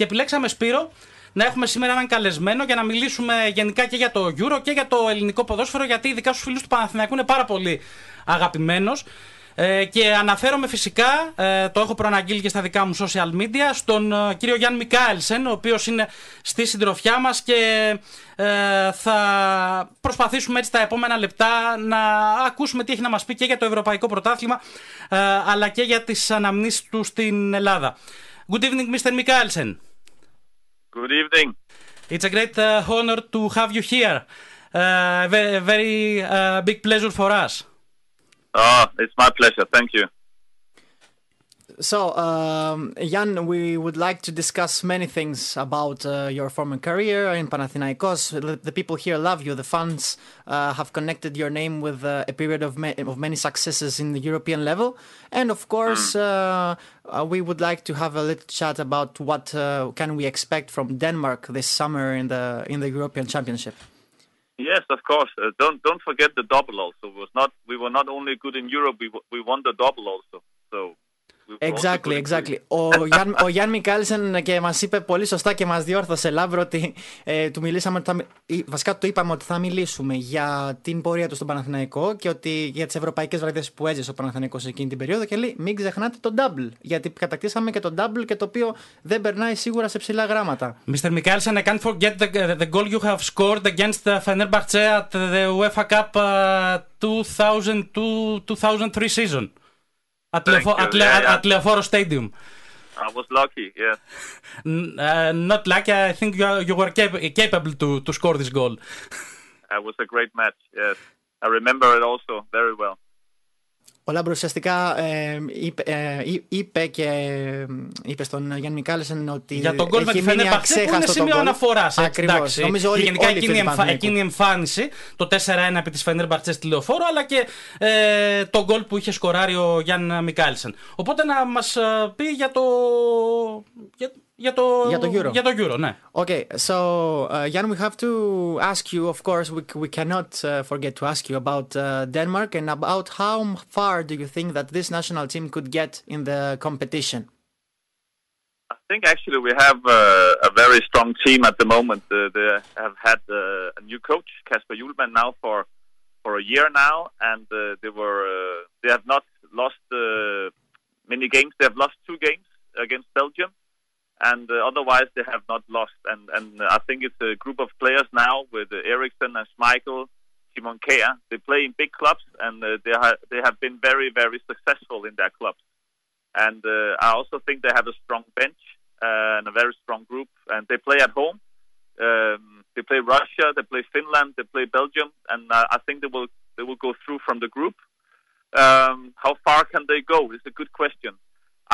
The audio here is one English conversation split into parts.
Και επιλέξαμε, Σπύρο, να έχουμε σήμερα έναν καλεσμένο για να μιλήσουμε γενικά και για το Euro και για το ελληνικό ποδόσφαιρο, γιατί ειδικά στους φίλους του Παναθηναϊκού είναι πάρα πολύ αγαπημένος. Και αναφέρομαι φυσικά, το έχω προαναγγείλει και στα δικά μου social media, στον κύριο Γιαν Μικάελσεν, ο οποίος είναι στη συντροφιά μας και θα προσπαθήσουμε έτσι τα επόμενα λεπτά να ακούσουμε τι έχει να μας πει και για το Ευρωπαϊκό Πρωτάθλημα, αλλά και για τις αναμνήσεις του στην Ελλάδα. Good evening, Mr. Μικάελσεν. Good evening. It's a great honor to have you here. Very big pleasure for us. Oh, it's my pleasure. Thank you. So, Jan, we would like to discuss many things about your former career in Panathinaikos. The people here love you. The fans have connected your name with a period of many successes in the European level. And of course, we would like to have a little chat about what can we expect from Denmark this summer in the European Championship. Yes, of course. Don't forget the double also. We were not only good in Europe, we won the double also. So Exactly. Ο Γιαν Μικάελσεν και μας είπε πολύ σωστά και μας διόρθωσε, Λάμπρο, ότι του μιλήσαμε, βασικά του είπαμε ότι θα μιλήσουμε για την πορεία του στον Παναθηναϊκό και ότι για τις ευρωπαϊκές βραδιές που έζησε ο Παναθηναϊκός εκείνη την περίοδο, και λέει μην ξεχνάτε το double, γιατί κατακτήσαμε και το double και το οποίο δεν περνάει σίγουρα σε ψηλά γράμματα. Mr. Mikkelsen, I can't forget the goal you have scored against Fenerbahce at the UEFA Cup 2002-2003 season. At Leoforo Stadium. I was lucky, yes. Not lucky, I think you were capable to score this goal. It was a great match, yes. I remember it also very well. Ο Λάμπρο ουσιαστικά είπε στον Γιαν Μικάελσεν ότι για τον γκολ με τη Φενέρμπαχτσε που είναι σημείο αναφοράς. Ακριβώς. Νομίζω γενικά εκείνη η εμφάνιση, το 4-1 επί της Φενέρμπαχτσε στη Λεωφόρο, αλλά και το γκολ που είχε σκοράρει ο Γιαν Μικάελσεν. Οπότε να μας πει για το Euro, ναι. Okay, so Jan, we have to ask you, of course, we cannot forget to ask you about Denmark and about how far do you think that this national team could get in the competition? I think actually we have a very strong team at the moment. They have had a new coach, Kasper Hjulmand, now for a year now, and they have not lost many games. They have lost 2 games against Belgium. And otherwise, they have not lost. And I think it's a group of players now with Eriksen and Schmeichel, Simon Kjær. They play in big clubs, and they have been very, very successful in their clubs. And I also think they have a strong bench and a very strong group. And they play at home. They play Russia, they play Finland, they play Belgium. And I think they will go through from the group. How far can they go is a good question.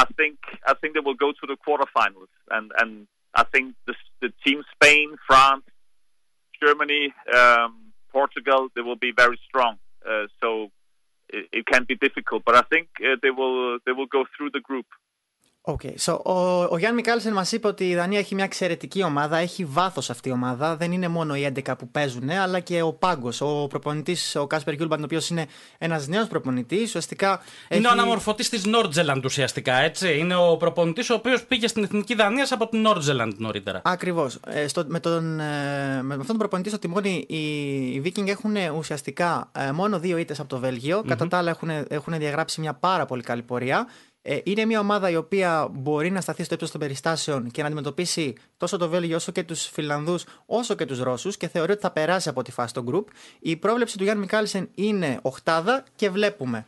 I think they will go to the quarterfinals, and I think the team Spain, France, Germany, Portugal, they will be very strong. So it can be difficult, but I think they will go through the group. Okay. So, ο Γιαν Μικάελσεν μας είπε ότι η Δανία έχει μια εξαιρετική ομάδα, έχει βάθος αυτή η ομάδα. Δεν είναι μόνο οι 11 που παίζουν, αλλά και ο πάγκος. Ο προπονητής, ο Κάσπερ Hjulmand, ο οποίος είναι ένας νέος προπονητής, ουσιαστικά. Είναι ο αναμορφωτής της Νόρτζελαντ, ουσιαστικά, έτσι. Είναι ο προπονητής ο οποίος πήγε στην Εθνική Δανίας από την Νόρτζελαντ νωρίτερα. Ακριβώς. Με αυτόν τον προπονητή στο τιμόνι, οι Βίκινγκ έχουν ουσιαστικά μόνο 2 ήττες από το Βέλγιο. Κατά τα άλλα, έχουν διαγράψει μια πάρα πολύ καλή πορεία. Είναι μια ομάδα η οποία μπορεί να σταθεί στο ύψος των περιστάσεων και να αντιμετωπίσει τόσο το Βέλγιο όσο και τους Φιλανδούς όσο και τους Ρώσους και θεωρεί ότι θα περάσει από τη φάση των group. Η πρόβλεψη του Γιαν Μικάελσεν είναι 8 και βλέπουμε.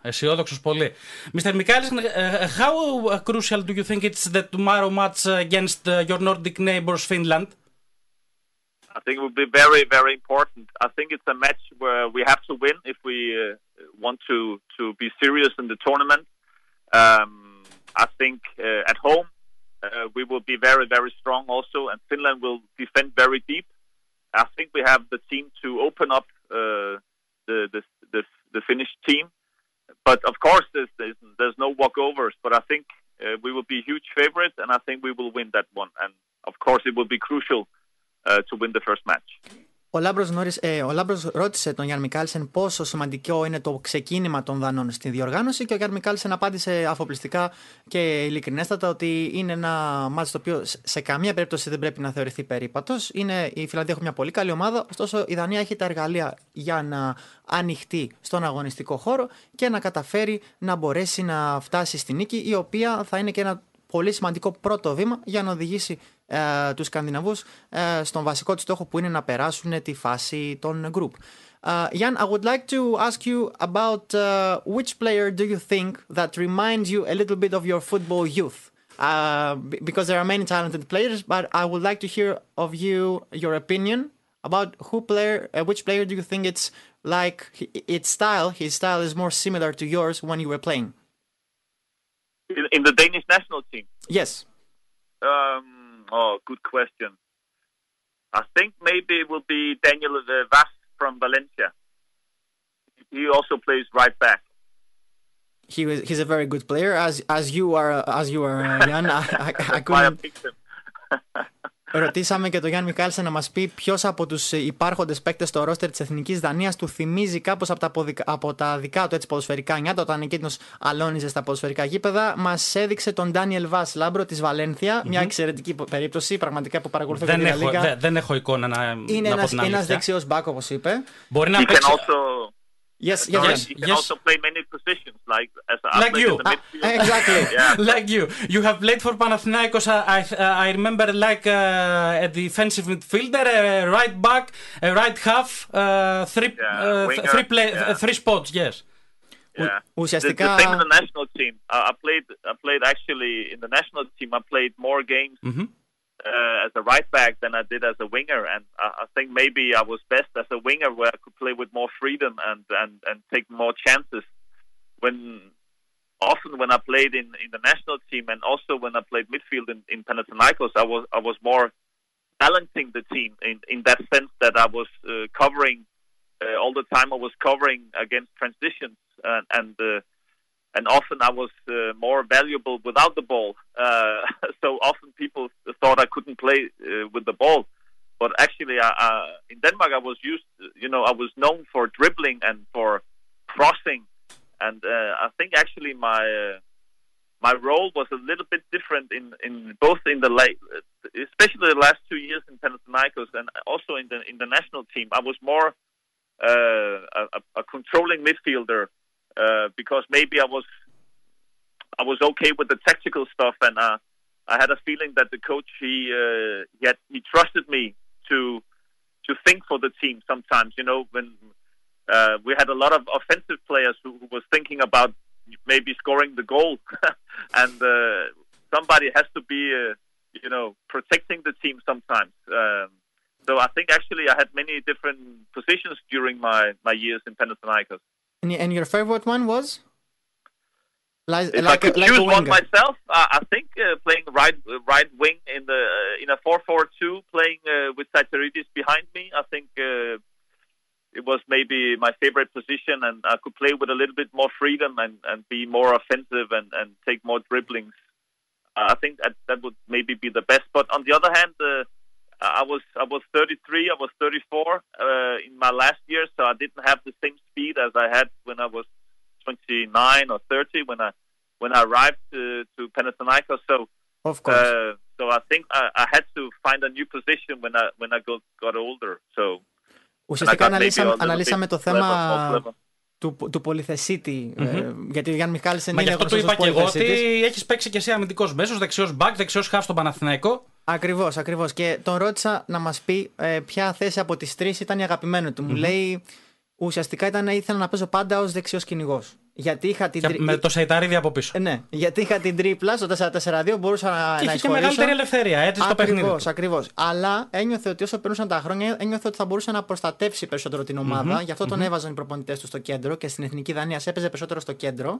Αισιόδοξος πολύ. Mr. Μικάελσεν, how crucial do you think it's the tomorrow match against your Nordic neighbors Finland? I think it will be very, very important. I think it's a match where we have to win if we want to be serious in the tournament. I think at home we will be very, very strong also, and Finland will defend very deep. I think we have the team to open up the Finnish team, but of course there's no walkovers. But I think we will be huge favorites, and I think we will win that one. And of course it will be crucial to win the first match. Ο Λάμπρος ρώτησε τον Γιαν Μικάελσεν πόσο σημαντικό είναι το ξεκίνημα των Δανών στη διοργάνωση και ο Γιαν Μικάελσεν απάντησε αφοπλιστικά και ειλικρινέστατα ότι είναι ένα μάτς το οποίο σε καμία περίπτωση δεν πρέπει να θεωρηθεί περίπατος. Η Φιλανδία έχει μια πολύ καλή ομάδα, ωστόσο η Δανία έχει τα εργαλεία για να ανοιχτεί στον αγωνιστικό χώρο και να καταφέρει να μπορέσει να φτάσει στη νίκη, η οποία θα είναι και ένα πολύ σημαντικό πρώτο βήμα για να οδηγήσει τους Σκανδιναβούς στον βασικό τους στόχο που είναι να περάσουν τη φάση των group. Jan, I would like to ask you about which player do you think that reminds you a little bit of your football youth? Because there are many talented players, but I would like to hear of you your opinion about which player do you think it's like his style is more similar to yours when you were playing? In the Danish national team? Yes. Good question. I think maybe it will be Daniel Vaz from Valencia. He also plays right back. He's a very good player, as you are, Jan. I Why I picked him. Ρωτήσαμε και τον Γιαν Μικάελσεν να μας πει ποιος από τους υπάρχοντες παίκτες στο ρόστερ της Εθνικής Δανίας του θυμίζει κάπως από τα δικά του έτσι ποδοσφαιρικά νιάτα όταν εκείνος αλώνιζε στα ποδοσφαιρικά γήπεδα. Μας έδειξε τον Ντάνιελ Βας, Λάμπρο της Βαλένθια, μια εξαιρετική περίπτωση πραγματικά που παρακολουθώ και την Λίγκα. Δεν έχω εικόνα να είναι ένας δεξιός μπακ, όπως είπε. Μπορεί να παίξει. Yes. He can also play many positions, like as an like you. In the midfield. Exactly. Yeah. Like you. You have played for Panathinaikos. I remember like a defensive midfielder, a right back, a right half, three spots. Yes. Yeah. Ουσιαστικά. The same in the national team. I played actually in the national team. I played more games. As a right back than I did as a winger, and I think maybe I was best as a winger where I could play with more freedom and take more chances. Often when I played in the national team and also when I played midfield in Panathinaikos, I was more balancing the team in that sense that I was covering all the time. I was covering against transitions and often I was more valuable without the ball. So often people thought I couldn't play with the ball. But actually, in Denmark, I was I was known for dribbling and for crossing. And I think actually my role was a little bit different in both in the especially the last 2 years in Panathinaikos and also in the national team. I was more a controlling midfielder. Because maybe I was okay with the tactical stuff, and I had a feeling that the coach he trusted me to think for the team. Sometimes, when we had a lot of offensive players who was thinking about maybe scoring the goal, and somebody has to be protecting the team sometimes. So I think actually I had many different positions during my years in Panathinaikos. And your favorite one was? If I could choose one myself, I think playing right wing in a 4-4-2, playing with Saitaridis behind me. I think it was maybe my favorite position, and I could play with a little bit more freedom and be more offensive and take more dribblings. I think that would maybe be the best. But on the other hand, I was 33, I was 34 in my last year, so I didn't have the same speed as I had when I was 29 or 30 when I arrived to Panathinaikos. So, of course. So I think I had to find a new position when I got older. So. Ουσιαστικά αναλύσαμε το θέμα του πολυθεσίτη. Γιατί ο Γιαν Μικάελσεν είναι γνωστός ως πολυθεσίτης. Μα γι' αυτό του είπα και εγώ ότι έχεις παίξει και εσύ αμυντικός μέσος, δεξιός μπακ, δεξιός χαφ στον Παναθηναϊκό. Ακριβώς. Και τον ρώτησα να μας πει ποια θέση από τις τρεις ήταν η αγαπημένη του. Μου λέει ουσιαστικά ήθελα να παίζω πάντα ως δεξιός κυνηγός. Γιατί είχα την με το Σαϊταρίδη από πίσω. Ναι, γιατί είχα την τρίπλα στο 4-4-2, μπορούσα να είχε εισχωρήσω. Και μεγαλύτερη ελευθερία, έτσι στο παιχνίδι. Ακριβώς. Αλλά ένιωθε ότι όσο περνούσαν τα χρόνια, ένιωθε ότι θα μπορούσε να προστατεύσει περισσότερο την ομάδα. Γι' αυτό τον έβαζαν οι προπονητές του στο κέντρο και στην Εθνική Δανία έπαιζε περισσότερο στο κέντρο.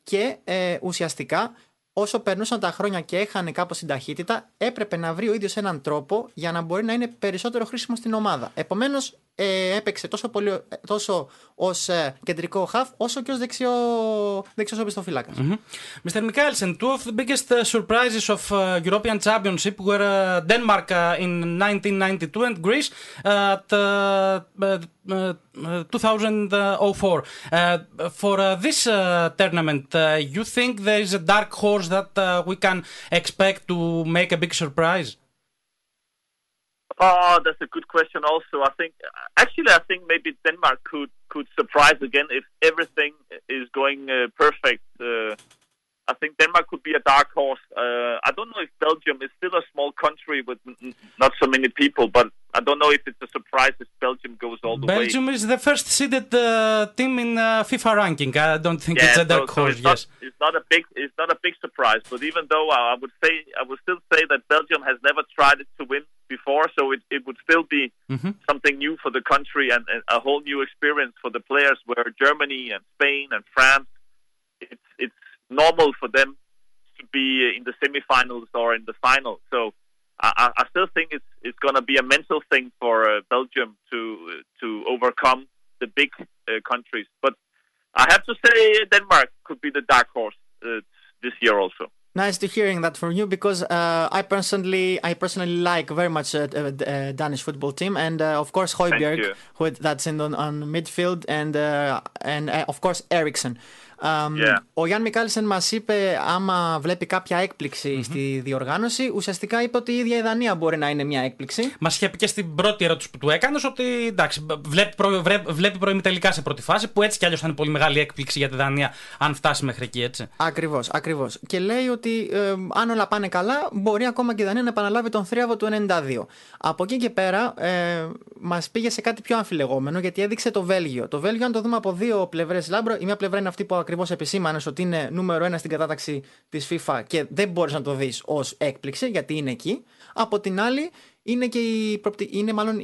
Και ουσιαστικά, όσο περνούσαν τα χρόνια και έχανε κάπως την ταχύτητα, έπρεπε να βρει ο ίδιος έναν τρόπο για να μπορεί να είναι περισσότερο χρήσιμο στην ομάδα. Επομένως, έπαιξε τόσο ως κεντρικό χαφ όσο και ως δεξιός οπισθοφύλακας. Mr. Μικάελσεν, two of the biggest surprises of European Championship were Denmark in 1992 and Greece at 2004. For this tournament, you think there is a dark horse that we can expect to make a big surprise? Oh, that's a good question also. I think maybe Denmark could surprise again if everything is going perfect. I think Denmark could be a dark horse. I don't know if Belgium is still a small country with not so many people, but I don't know if it's a surprise if Belgium goes all the way. Belgium is the first seeded team in FIFA ranking. I don't think it's a dark horse. Yes, it's not a big surprise. But even though I would still say that Belgium has never tried it to win before, so it would still be something new for the country and a whole new experience for the players. Where Germany and Spain and France, it's normal for them to be in the semifinals or in the final. So I still think it's going to be a mental thing for Belgium to overcome the big countries. But I have to say Denmark could be the dark horse this year also. Nice to hearing that from you, because I personally like very much Danish football team, and of course Højbjerg, that's on midfield, and of course Eriksen. Ο Γιαν Μικάελσεν μας είπε άμα βλέπει κάποια έκπληξη στη διοργάνωση. Ουσιαστικά είπε ότι η ίδια η Δανία μπορεί να είναι μια έκπληξη. Μας είχε πει και στην πρώτη ερώτηση που του έκανες ότι εντάξει, βλέπει προημιτελικά σε πρώτη φάση, που έτσι κι αλλιώς θα είναι πολύ μεγάλη έκπληξη για τη Δανία αν φτάσει μέχρι εκεί, έτσι. Ακριβώς. Και λέει ότι αν όλα πάνε καλά, μπορεί ακόμα και η Δανία να επαναλάβει τον θρίαβο του 92. Από εκεί και πέρα μας πήγε σε κάτι πιο αμφιλεγόμενο, γιατί έδειξε το Βέλγιο. Το Βέλγιο, αν το δούμε από δύο πλευρές, Λάμπρο, η μια πλευρά είναι αυτή που ακριβώς επισήμανες ότι είναι νούμερο 1 στην κατάταξη της FIFA και δεν μπορείς να το δεις ως έκπληξη γιατί είναι εκεί. Από την άλλη είναι μάλλον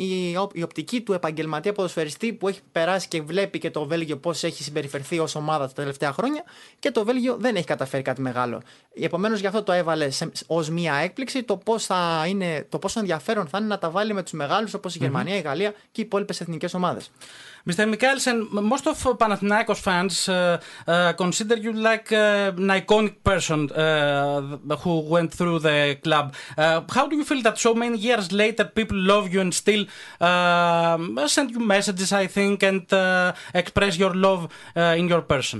η οπτική του επαγγελματία ποδοσφαιριστή που έχει περάσει και βλέπει και το Βέλγιο πώς έχει συμπεριφερθεί ως ομάδα τα τελευταία χρόνια, και το Βέλγιο δεν έχει καταφέρει κάτι μεγάλο. Επομένως γι' αυτό το έβαλε ως μία έκπληξη το πόσο ενδιαφέρον θα είναι να τα βάλει με τους μεγάλους όπως η Γερμανία, η Γαλλία και οι υπόλοιπες εθνικές ομάδες. Mr. Mikkelsen, most of Panathinaikos fans consider you like an iconic person who went through the club. How do you feel that so many years later people love you and still send you messages, I think, and express your love in your person?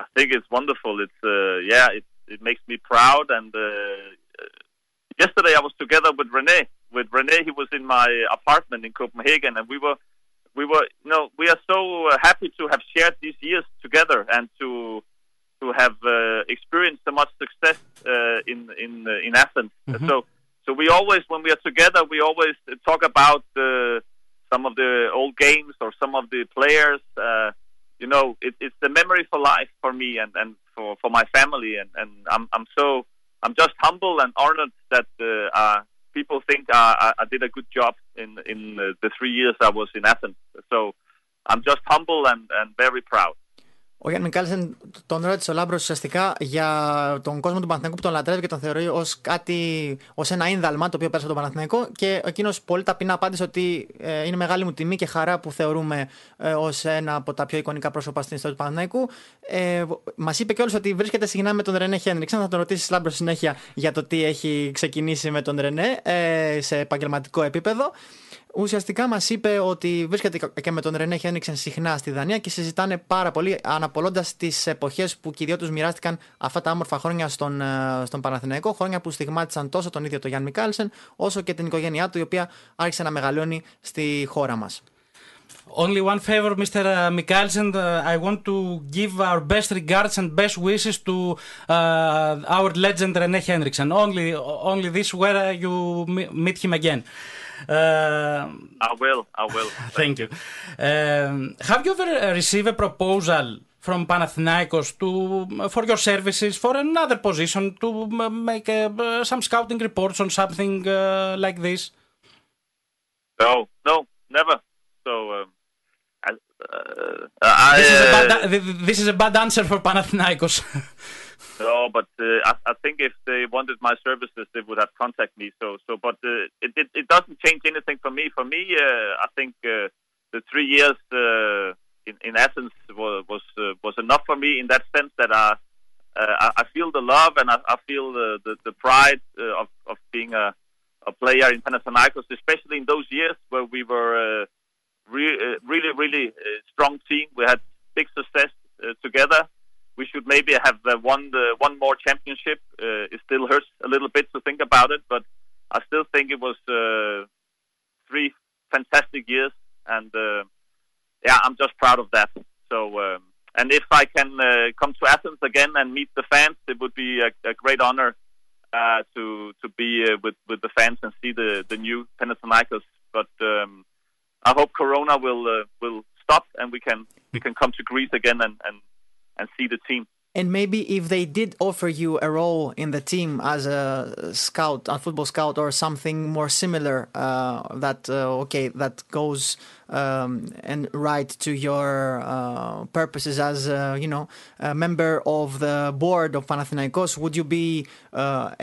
I think it's wonderful. It makes me proud. And yesterday I was together with René. With René, he was in my apartment in Copenhagen, and we are so happy to have shared these years together and to have experienced so much success in Athens. So we always, when we are together, we always talk about some of the old games or some of the players. It's the memory for life for me and for my family, and I'm just humble and honored that people think I did a good job in the 3 years I was in Athens. So I'm just humble and very proud. Ο Γιαν Μικάελσεν τον ρώτησε ο Λάμπρος ουσιαστικά για τον κόσμο του Παναθηναϊκού που τον λατρεύει και τον θεωρεί ως ένα ίνδαλμα το οποίο πέρασε τον Παναθηναϊκό, και εκείνος πολύ ταπεινά απάντησε ότι είναι μεγάλη μου τιμή και χαρά που θεωρούμε ως ένα από τα πιο εικονικά πρόσωπα στην ιστορία του Παναθηναϊκού. Μας είπε κιόλας ότι βρίσκεται συχνά με τον Ρενέ Χένριξεν. Θα τον ρωτήσει Λάμπρο συνέχεια για το τι έχει ξεκινήσει με τον Ρενέ σε επαγγελματικό επίπεδο. Ουσιαστικά μας είπε ότι βρίσκεται και με τον Ρενέ Χένριξεν συχνά στη Δανία και συζητάνε πάρα πολύ, αναπολώντας τις εποχές που και οι δυο τους μοιράστηκαν αυτά τα όμορφα χρόνια στον Παναθηναϊκό. Χρόνια που στιγμάτισαν τόσο τον ίδιο τον Γιαν Μικάελσεν, όσο και την οικογένειά του, η οποία άρχισε να μεγαλώνει στη χώρα μας. Only one favor, Mr. Mikkelsen. I want to give our best regards and best wishes to our legend René Henriksen. Only this where you meet him again. I will. Thank you. Have you ever received a proposal from Panathinaikos for your services for another position to make some scouting reports on something like this? No, never. So this is a bad answer for Panathinaikos. No, but I think if they wanted my services, they would have contacted me. But it doesn't change anything for me. For me, I think the 3 years in Athens was enough for me in that sense that I feel the love and I feel the pride of being a player in Panathinaikos, especially in those years where we were really strong team. We had big success together. We should maybe have won one more championship. It still hurts a little bit to think about it, but I still think it was 3 fantastic years, and I'm just proud of that. So, and if I can come to Athens again and meet the fans, it would be a great honor to be with the fans and see the new Panathinaikos. But I hope Corona will stop and we can come to Greece again and see the team. And maybe if they did offer you a role in the team as a scout, a football scout, or something more similar, that goes and right to your purposes as a member of the board of Panathinaikos, would you be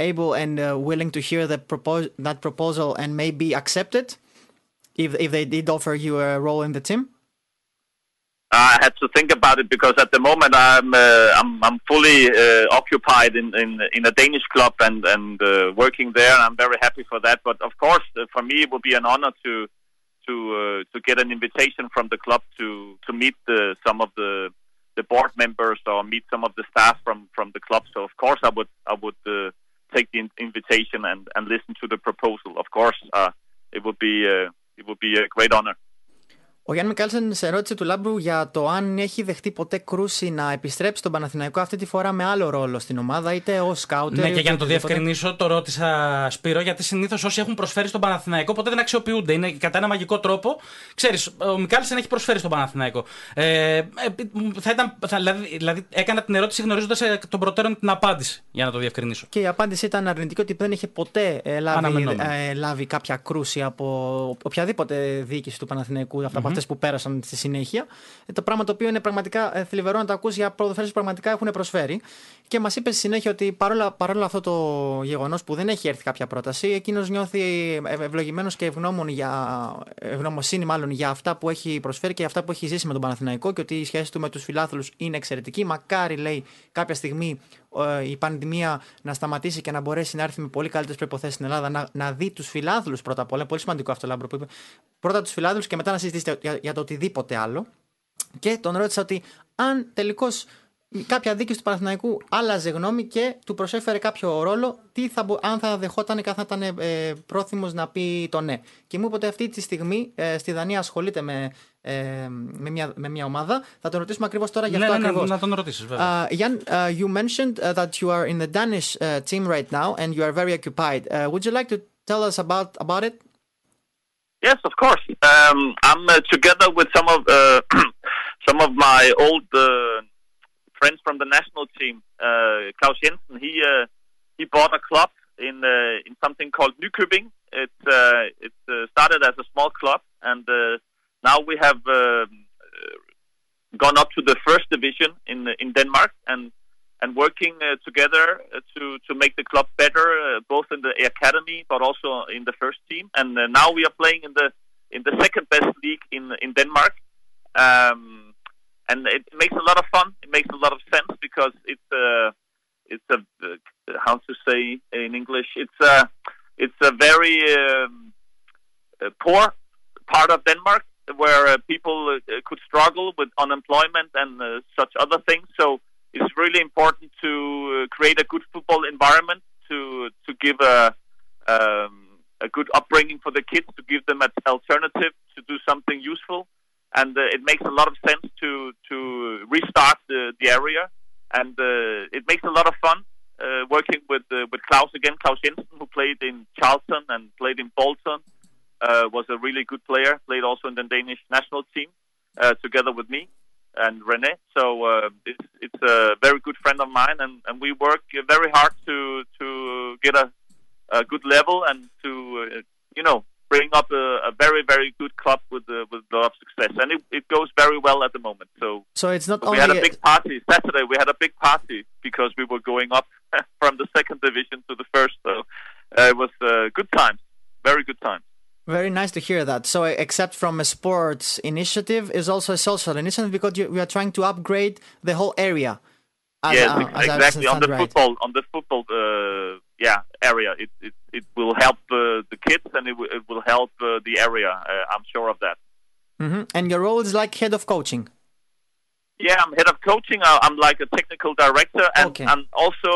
able and willing to hear that proposal and maybe accept it if they did offer you a role in the team? I had to think about it because at the moment I'm fully occupied in a Danish club and working there, and I'm very happy for that. But of course, for me, it would be an honor to get an invitation from the club to meet some of the board members or meet some of the staff from the club. So of course, I would take the invitation and listen to the proposal. Of course, it would be a great honor. Ο Γιαν Μικάελσεν σε ερώτηση του Λάμπρου για το αν έχει δεχτεί ποτέ κρούση να επιστρέψει στον Παναθηναϊκό, αυτή τη φορά με άλλο ρόλο στην ομάδα, είτε ως σκάουτερ. Ναι, και για να το διευκρινίσω, το ρώτησα, Σπύρο, γιατί συνήθως όσοι έχουν προσφέρει στον Παναθηναϊκό ποτέ δεν αξιοποιούνται. Είναι κατά ένα μαγικό τρόπο. Ξέρεις, ο Μικάελσεν έχει προσφέρει στον Παναθηναϊκό. Δηλαδή, έκανα την ερώτηση γνωρίζοντας τον προτέρων την απάντηση, για να το διευκρινίσω. Και η απάντηση ήταν αρνητική, ότι δεν είχε ποτέ λάβει κάποια κρούση από οποιαδήποτε διοίκηση του Παναθηναϊκού, από αυτές που πέρασαν στη συνέχεια. Το πράγμα το οποίο είναι πραγματικά θλιβερό να το ακούσει για προδοφέρειες που πραγματικά έχουν προσφέρει. Και μας είπε στη συνέχεια ότι παρόλο αυτό το γεγονός που δεν έχει έρθει κάποια πρόταση, εκείνος νιώθει ευλογημένος και ευγνωμοσύνη μάλλον για αυτά που έχει προσφέρει και αυτά που έχει ζήσει με τον Παναθηναϊκό, και ότι η σχέση του με τους φιλάθλους είναι εξαιρετική. Μακάρι, λέει, κάποια στιγμή η πανδημία να σταματήσει και να μπορέσει να έρθει με πολύ καλύτερες προϋποθέσεις στην Ελλάδα, να δει τους φιλάθλους πρώτα απ' όλα. Πολύ σημαντικό αυτό, Λάμπρο, που είπε. Πρώτα τους φιλάθλους και μετά να συζητήσετε για το οτιδήποτε άλλο. Και τον ρώτησα ότι αν τελικώς κάποια δίκη του Παναθηναϊκού άλλαζε γνώμη και του προσέφερε κάποιο ρόλο, αν θα δεχόταν και αν θα ήταν πρόθυμος να πει το ναι. Και μου είπε ότι αυτή τη στιγμή στη Δανία ασχολείται με μια ομάδα. Θα τον ρωτήσουμε ακριβώς τώρα για αυτό ακριβώς. Να τον ρωτήσεις, βέβαια. Jan, you mentioned that you are in the Danish team right now and you are very occupied. Would you like to tell us about it? Yes, of course. I'm together with some of my old friends from the national team. Claus Jensen, he bought a club in something called Nykøbing. It started as a small club, and now we have gone up to the first division in Denmark and working together to make the club better, both in the academy but also in the first team. And now we are playing in the second best league in Denmark. And it makes a lot of fun. It makes a lot of sense because it's a how to say in English. It's a very poor part of Denmark where people could struggle with unemployment and such other things. So it's really important to create a good football environment to give a good upbringing for the kids, to give them an alternative to do something useful. And it makes a lot of sense to restart the area, and it makes a lot of fun working with Claus again. Claus Jensen, who played in Charlton and played in Bolton, was a really good player. Played also in the Danish national team together with me and René. So it's a very good friend of mine, and we work very hard to get a good level and to bring up a very, very good club with a lot of success, and it goes very well at the moment. So it's not only we had a big party Saturday. We had a big party because we were going up from the second division to the first. So it was good times, very good times. Very nice to hear that. So except from a sports initiative, is also a social initiative because we are trying to upgrade the whole area. Yes, exactly. On the football area, it will help the kids, and it will help the area. I'm sure of that. Mm-hmm. And your role is like head of coaching. Yeah, I'm head of coaching. I'm like a technical director, and I'm also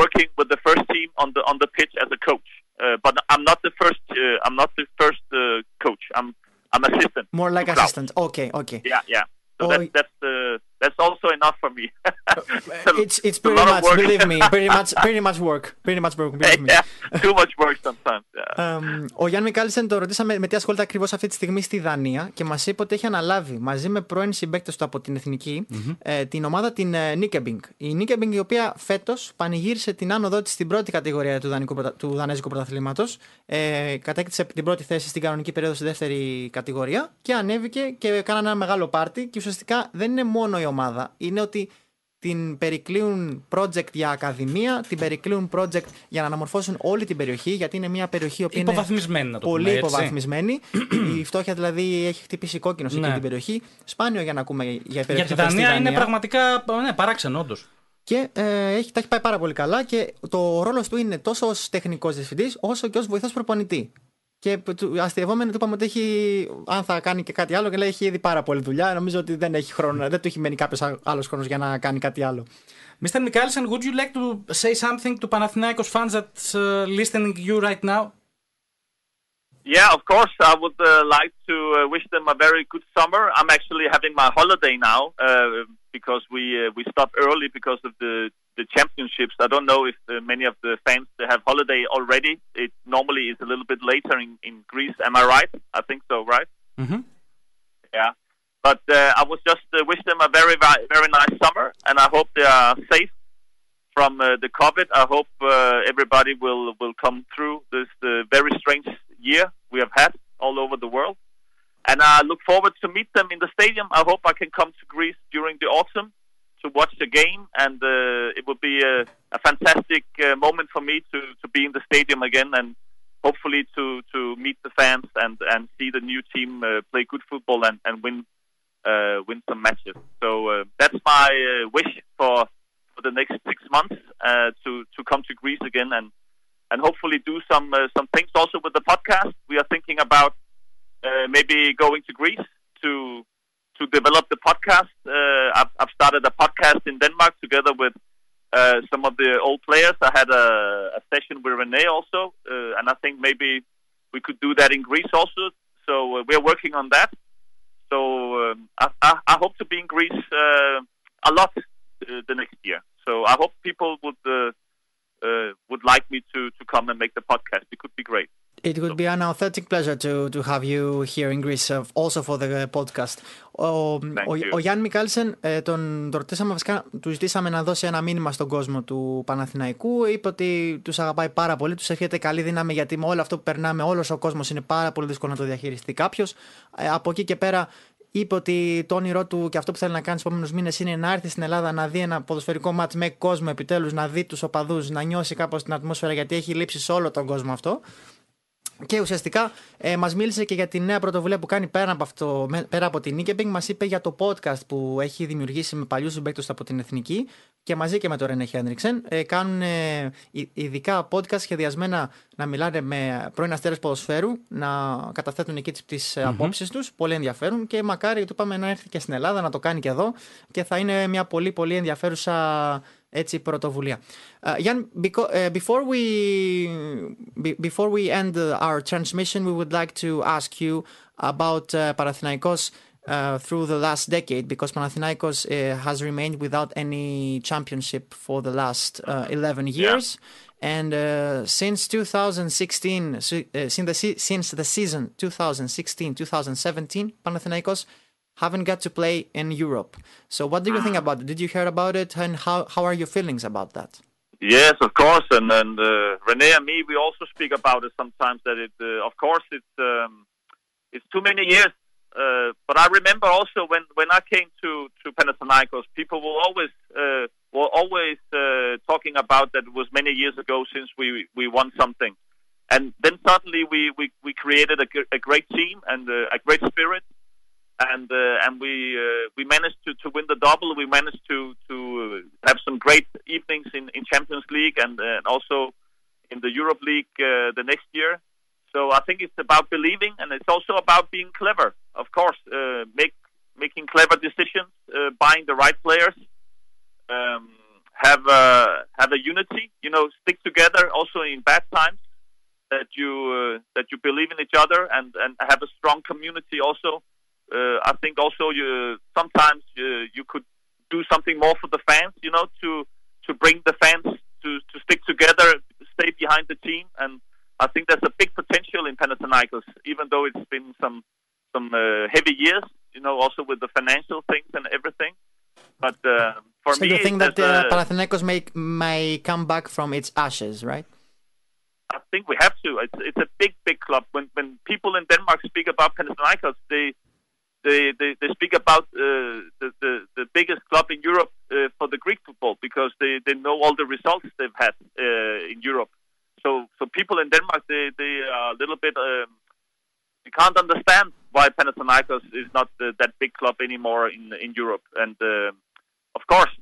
working with the first team on the pitch as a coach. But I'm not the first. I'm not the first coach. I'm assistant. More like assistant. Okay. Yeah. So that's also enough for me. It's pretty much, believe me, pretty much work. Believe me. Yeah, too much work sometimes. Yeah. Ο Γιαν Μικάελσεν το ρωτήσαμε με τι ασχολείται ακριβώς αυτή τη στιγμή στη Δανία και μας είπε ότι έχει αναλάβει μαζί με πρώην συμπαίκτες του από την Εθνική την ομάδα την Νίκεμπινγκ. Η Νίκεμπινγκ, η οποία φέτος πανηγύρισε την άνοδό της στην πρώτη κατηγορία του Δανέζικου πρωταθλήματος, κατέκτησε την πρώτη θέση στην κανονική περίοδο στη δεύτερη κατηγορία και ανέβηκε και κάνανε ένα μεγάλο πάρτι. Και ουσιαστικά δεν είναι μόνο η ομάδα, είναι ότι την περικλείουν project για ακαδημία, την περικλείουν project για να αναμορφώσουν όλη την περιοχή, γιατί είναι μια περιοχή που είναι πολύ υποβαθμισμένη. Η φτώχεια δηλαδή έχει χτυπήσει κόκκινο σε αυτή την περιοχή. Σπάνιο για να ακούμε για περιοχή. Για τη Δανία είναι πραγματικά παράξενο, όντως. Και τα έχει πάει πάρα πολύ καλά και το ρόλος του είναι τόσο ως τεχνικός διευθυντής όσο και ως βοηθός προπονητή. Και αστειευόμενοι του είπαμε ότι αν θα κάνει και κάτι άλλο, και λέει έχει ήδη πάρα πολλή δουλειά. Νομίζω ότι δεν έχει χρόνο, δεν του έχει μένει κάποιος άλλος χρόνος για να κάνει κάτι άλλο. Mr. Mikkelsen, would you like to say something to Panathinaikos fans that's listening to you right now? Yeah, of course. I would like to wish them a very good summer. I'm actually having my holiday now because we stopped early because of the championships. I don't know if many of the fans have holiday already. It normally is a little bit later in Greece. Am I right? I think so, right? Mm-hmm. Yeah. But I would just wish them a very, very nice summer, and I hope they are safe from the COVID. I hope everybody will come through this very strange year we have had all over the world. And I look forward to meet them in the stadium. I hope I can come to Greece during the autumn to watch the game, and it will be a fantastic moment for me to be in the stadium again, and hopefully to meet the fans and see the new team play good football and win some matches. So that's my wish for the next 6 months to come to Greece again and hopefully do some things also with the podcast. We are thinking about maybe going to Greece to develop the podcast. I've started a podcast in Denmark together with some of the old players. I had a session with René also, and I think maybe we could do that in Greece also. So we're working on that. So I hope to be in Greece a lot the next year. So I hope people would like me to come and make the podcast. It could be great. It would be an authentic pleasure to have you here in Greece, also for the podcast. Ο Γιαν Μικάελσεν τον ρωτήσαμε, βασικά του ζητήσαμε να δώσει ένα μήνυμα στον κόσμο του Παναθηναϊκού. Είπε ότι τους αγαπάει πάρα πολύ, τους ευχαριστεί καλή δύναμη, γιατί με όλο αυτό που περνάμε, όλος ο κόσμος είναι πάρα πολύ δύσκολο να το διαχειριστεί κάποιος. Από εκεί και πέρα είπε ότι το όνειρό του και αυτό που θέλει να κάνει στους επόμενους μήνες είναι να έρθει στην Ελλάδα να δει ένα ποδοσφαιρικό μάτς με κόσμο επιτέλους, να δει τους οπαδούς, να νιώσει κάπως την ατμόσφαιρα, γιατί έχει λείψει σε όλο τον κόσμο αυτό. Και ουσιαστικά μας μίλησε και για τη νέα πρωτοβουλία που κάνει πέρα από την Νίκεμπινγκ. Μας είπε για το podcast που έχει δημιουργήσει με παλιούς συμπαίκτες από την Εθνική και μαζί και με τον Ρενέ Χένριξεν. Κάνουν ειδικά podcast σχεδιασμένα να μιλάνε με πρώην αστέρες ποδοσφαίρου, να καταθέτουν εκεί τις απόψεις τους. Πολύ ενδιαφέρον και μακάρι, του είπαμε, να έρθει και στην Ελλάδα να το κάνει και εδώ και θα είναι μια πολύ πολύ ενδιαφέρουσα έτσι πρωτοβουλία. Jan, before we end our transmission, we would like to ask you about Panathinaikos through the last decade, because Panathinaikos has remained without any championship for the last 11 years. Yeah. And since 2016, since the season 2016-2017, Panathinaikos haven't got to play in Europe. So what do you think about it? Did you hear about it, and how are your feelings about that? Yes, of course, and René and me, we also speak about it sometimes. That of course, it's too many years. But I remember also when I came to Panathinaikos, people were always talking about that it was many years ago since we won something, and then suddenly we created a great team and a great spirit, and we managed to win the double. We managed to have some great evenings in Champions League and also in the Europe League the next year. So I think it's about believing, and it's also about being clever. Of course, making clever decisions, buying the right players, have a unity. Stick together also in bad times. That you believe in each other and have a strong community. Also, I think also sometimes you could do something more for the fans. To bring the fans to stick together, stay behind the team, and I think there's a big potential in Panathinaikos, even though it's been some heavy years, also with the financial things and everything. But for me, you think that Panathinaikos may come back from its ashes, right? I think we have to. It's a big club. When people in Denmark speak about Panathinaikos, they speak about the biggest club in Europe for the Greek football, because they know all the results they've had in Europe. So people in Denmark, they are a little bit. They can't understand why Panathinaikos is not that big club anymore in Europe. And of course,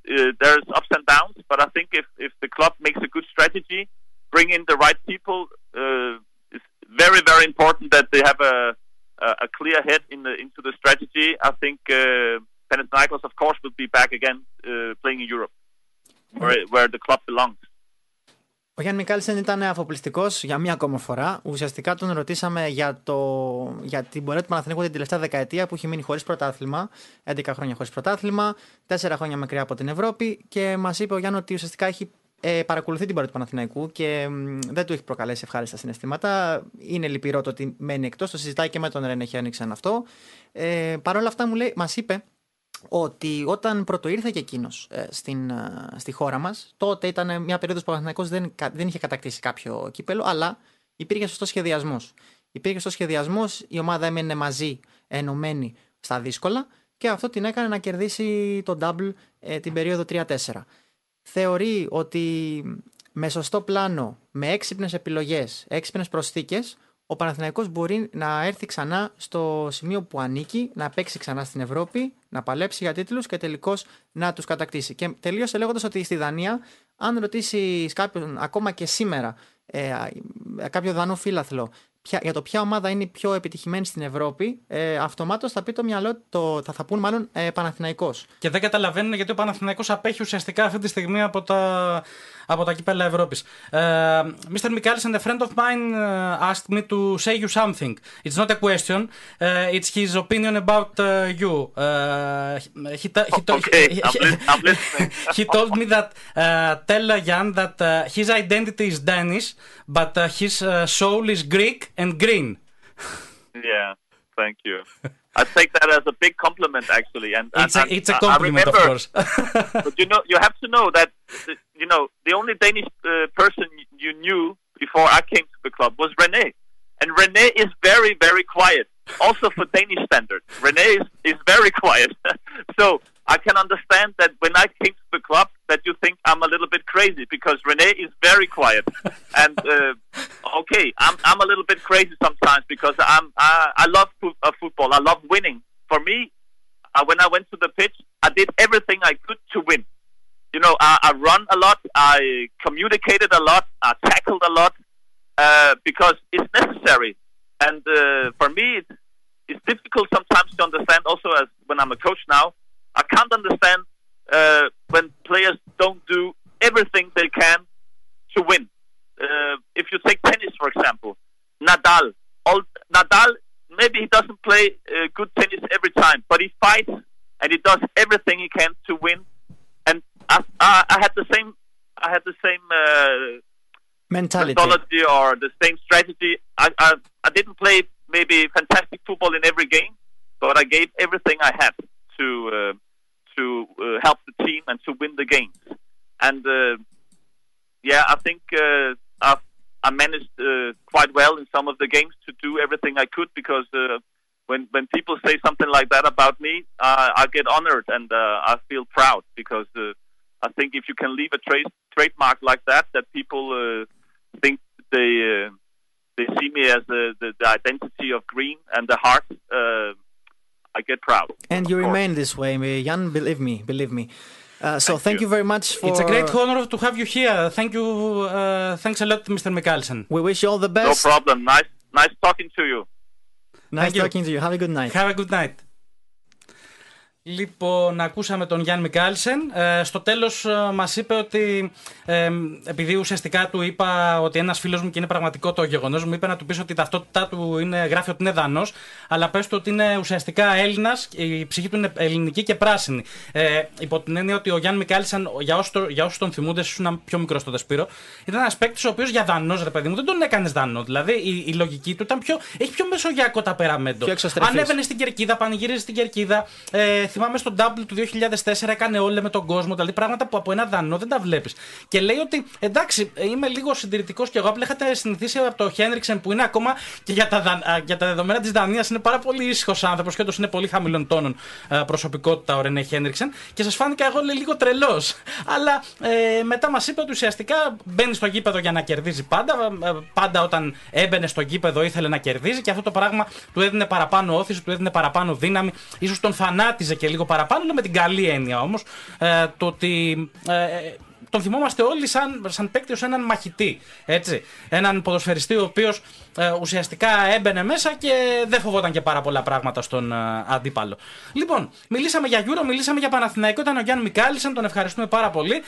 there's ups and downs. But I think if the club makes a good strategy, bring in the right people, it's very, very important that they have a clear head into the strategy. I think Panathinaikos, of course, will be back again playing in Europe, where the club belongs. Ο Γιαν Μικάελσεν ήταν αφοπλιστικός για μία ακόμα φορά. Ουσιαστικά τον ρωτήσαμε για την πορεία του Παναθηναϊκού την τελευταία δεκαετία, που έχει μείνει χωρίς πρωτάθλημα, 11 χρόνια χωρίς πρωτάθλημα, 4 χρόνια μακριά από την Ευρώπη, και μας είπε ο Γιάννη ότι ουσιαστικά έχει παρακολουθεί την πορεία του Παναθηναϊκού και δεν του έχει προκαλέσει ευχάριστα συναισθήματα. Είναι λυπηρό το ότι μένει εκτός, το συζητάει και με τον Ρενέ, έχει άνοιξαν αυτό. Παρ' όλα αυτά μας είπε ότι όταν πρωτοήρθε και εκείνος στη χώρα μας, τότε ήταν μια περίοδος που ο Παναθηναϊκός δεν είχε κατακτήσει κάποιο κύπελο, αλλά υπήρχε σωστός σχεδιασμός. Η ομάδα έμενε μαζί, ενωμένη στα δύσκολα, και αυτό την έκανε να κερδίσει το double την περίοδο 3-4. Θεωρεί ότι με σωστό πλάνο, με έξυπνες επιλογές, έξυπνες προσθήκες, ο Παναθηναϊκός μπορεί να έρθει ξανά στο σημείο που ανήκει, να παίξει ξανά στην Ευρώπη, να παλέψει για τίτλους και τελικώς να τους κατακτήσει. Και τελείωσε λέγοντας ότι στη Δανία, αν ρωτήσεις κάποιον ακόμα και σήμερα, κάποιο δανό φίλαθλο, για το ποια ομάδα είναι η πιο επιτυχημένη στην Ευρώπη, αυτομάτως θα πει το μυαλό, θα πούν μάλλον Παναθηναϊκός. Και δεν καταλαβαίνουν γιατί ο Παναθηναϊκός απέχει ουσιαστικά αυτή τη στιγμή από τα κύπελλα Ευρώπης. Mr. Mikkelsen, a friend of mine asked me to say you something. It's not a question. It's his opinion about you. I'm listening. He told me that tell Jan that his identity is Danish, but his soul is Greek and green. Yeah, thank you. I take that as a big compliment, actually. And it's a compliment, of course. But you have to know that the only Danish person you knew before I came to the club was René, and René is very, very quiet. Also for Danish standards, René is very quiet. So I can understand that when I came to the club, that you think I'm a little bit crazy, because René is very quiet. And okay, I'm a little bit crazy sometimes, because I love football. I love winning. For me, when I went to the pitch, I did everything I could to win. I run a lot. I communicated a lot. I tackled a lot, because it's necessary. And for me, it's difficult sometimes to understand. Also, as when I'm a coach now, I can't understand when players don't do everything they can to win. If you take tennis, for example, Nadal, maybe he doesn't play good tennis every time, but he fights and he does everything he can to win. And I had the same mentality or the same strategy. I didn't play maybe fantastic football in every game, but I gave everything I had to help the team and to win the games. And yeah, I think I managed quite well in some of the games to do everything I could, because when people say something like that about me, I get honored and I feel proud, because I think if you can leave a trademark like that people think they see me as the identity of green and the heart, I get proud. And you remain this way, Jan, believe me. So thank you very much for... It's a great honor to have you here. Thank you. Thanks a lot, Mr. Mikkelsen. We wish you all the best. No problem. Nice talking to you. Nice talking to you. Have a good night. Have a good night. Λοιπόν, ακούσαμε τον Γιαν Μικάελσεν. Στο τέλος μας είπε ότι επειδή ουσιαστικά του είπα ότι ένας φίλος μου, και είναι πραγματικό το γεγονός, μου είπε να του πεις ότι η ταυτότητά του γράφει ότι είναι Δανός, αλλά πες του ότι είναι ουσιαστικά Έλληνας, η ψυχή του είναι ελληνική και πράσινη. Υπό την έννοια ότι ο Γιαν Μικάελσεν, για όσους τον θυμούνται, ήσουν πιο μικρός τότε, Σπύρο, ήταν ένας παίκτης ο οποίος για Δανός, ρε παιδί μου, δεν τον έκανες Δανό. Δηλαδή η λογική του ήταν έχει πιο μεσογειακό ταπεραμέντο. Ανέβαινε στην κερκίδα, πανηγύριζε στην κερκίδα. Θυμάμαι στο double του 2004 έκανε όλα με τον κόσμο, δηλαδή πράγματα που από ένα Δανό δεν τα βλέπεις. Και λέει ότι εντάξει, είμαι λίγο συντηρητικός και εγώ, απλά είχατε συνηθίσει από το Χένριξεν που είναι ακόμα και για τα δεδομένα της Δανίας είναι πάρα πολύ ήσυχος άνθρωπος, και όντως είναι πολύ χαμηλών τόνων προσωπικότητα ο Ρενέ Χένριξεν, και σας φάνηκα εγώ λίγο τρελός. Αλλά μετά μας είπε ότι ουσιαστικά μπαίνει στο γήπεδο για να κερδίζει πάντα όταν έμπαινε στο γήπεδο ήθελε να κερδίζει, και αυτό το πράγμα του έδινε παραπάνω όθηση, του έδινε παραπάνω δύναμη, ίσως τον φανάτιζε και λίγο παραπάνω, με την καλή έννοια όμως, το ότι τον θυμόμαστε όλοι σαν παίκτη ως έναν μαχητή, έτσι. Έναν ποδοσφαιριστή ο οποίος ουσιαστικά έμπαινε μέσα και δεν φοβόταν και πάρα πολλά πράγματα στον αντίπαλο. Λοιπόν, μιλήσαμε για Euro, μιλήσαμε για Παναθηναϊκό, ήταν ο Γιαν Μικάελσεν, τον ευχαριστούμε πάρα πολύ.